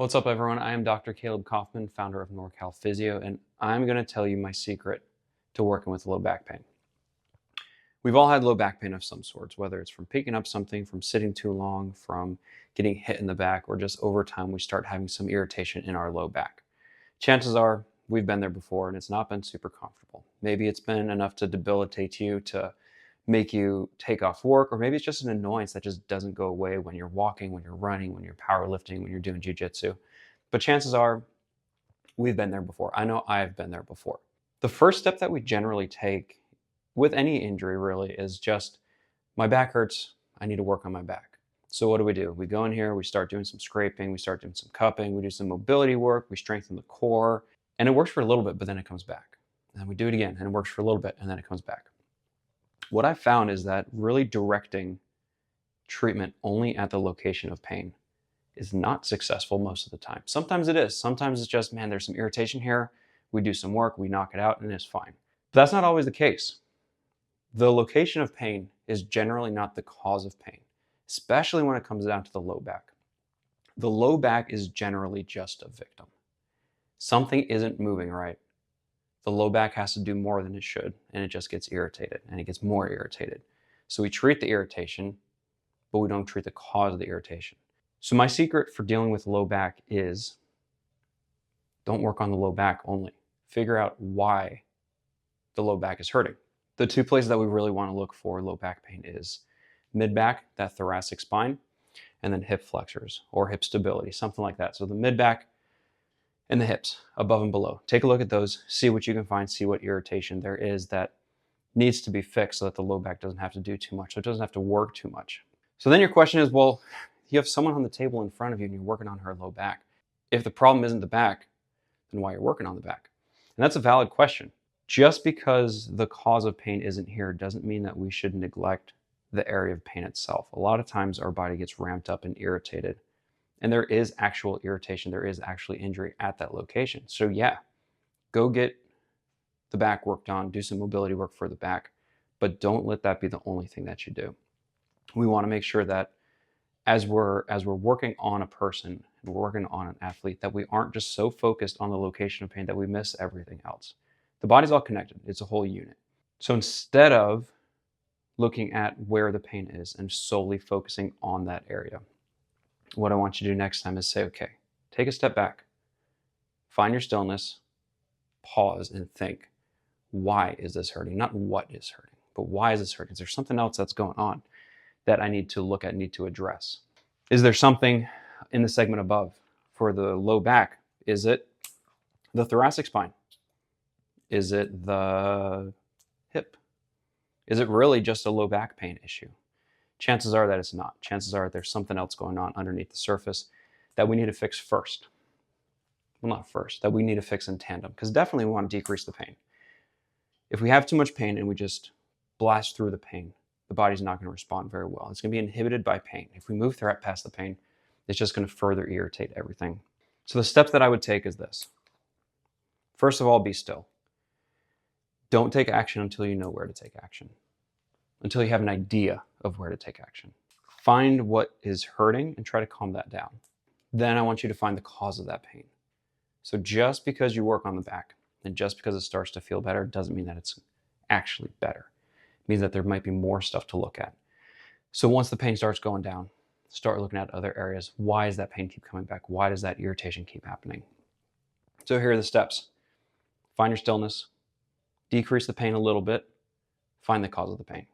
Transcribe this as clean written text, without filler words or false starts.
What's up, everyone? I am Dr. Caleb Kaufman, founder of NorCal Physio, and I'm going to tell you my secret to working with low back pain. We've all had low back pain of some sorts, whether it's from picking up something, from sitting too long, from getting hit in the back, or just over time we start having some irritation in our low back. Chances are we've been there before and it's not been super comfortable. Maybe it's been enough to debilitate you, to make you take off work, or maybe it's just an annoyance that just doesn't go away when you're walking, when you're running, when you're powerlifting, when you're doing jujitsu. But chances are we've been there before. I know I've been there before. The first step that we generally take with any injury really is just, my back hurts, I need to work on my back. So what do? We go in here, we start doing some scraping, we start doing some cupping, we do some mobility work, we strengthen the core, and it works for a little bit, but then it comes back. And we do it again, and it works for a little bit, and then it comes back. What I've found is that really directing treatment only at the location of pain is not successful most of the time. Sometimes it is. Sometimes it's just, man, there's some irritation here. We do some work, we knock it out, and it's fine. But that's not always the case. The location of pain is generally not the cause of pain, especially when it comes down to the low back. The low back is generally just a victim. Something isn't moving right. The low back has to do more than it should, and it just gets irritated, and it gets more irritated. So we treat the irritation, but we don't treat the cause of the irritation. So my secret for dealing with low back is, don't work on the low back only. Figure out why the low back is hurting. The two places that we really want to look for low back pain is mid-back, that thoracic spine, and then hip flexors or hip stability, something like that. So the mid-back and the hips, above and below. Take a look at those, see what you can find, see what irritation there is that needs to be fixed so that the low back doesn't have to do too much, so it doesn't have to work too much. So then your question is, well, you have someone on the table in front of you and you're working on her low back. If the problem isn't the back, then why are you working on the back? And that's a valid question. Just because the cause of pain isn't here doesn't mean that we should neglect the area of pain itself. A lot of times our body gets ramped up and irritated, and there is actual irritation, there is actually injury at that location. So yeah, go get the back worked on, do some mobility work for the back, but don't let that be the only thing that you do. We want to make sure that as we're working on a person and we're working on an athlete, that we aren't just so focused on the location of pain that we miss everything else. The body's all connected. It's a whole unit. So instead of looking at where the pain is and solely focusing on that area, what I want you to do next time is say, okay, take a step back, find your stillness, pause and think, why is this hurting? Not what is hurting, but why is this hurting? Is there something else that's going on that I need to look at, need to address? Is there something in the segment above for the low back? Is it the thoracic spine? Is it the hip? Is it really just a low back pain issue? Chances are that it's not. Chances are there's something else going on underneath the surface that we need to fix first. Well, not first, that we need to fix in tandem, because definitely we want to decrease the pain. If we have too much pain and we just blast through the pain, the body's not going to respond very well. It's going to be inhibited by pain. If we move right past the pain, it's just going to further irritate everything. So the steps that I would take is this. First of all, be still. Don't take action until you know where to take action, until you have an idea of where to take action. Find what is hurting and try to calm that down. Then I want you to find the cause of that pain. So just because you work on the back and just because it starts to feel better doesn't mean that it's actually better. It means that there might be more stuff to look at. So once the pain starts going down, start looking at other areas. Why does that pain keep coming back? Why does that irritation keep happening? So here are the steps. Find your stillness, decrease the pain a little bit, find the cause of the pain.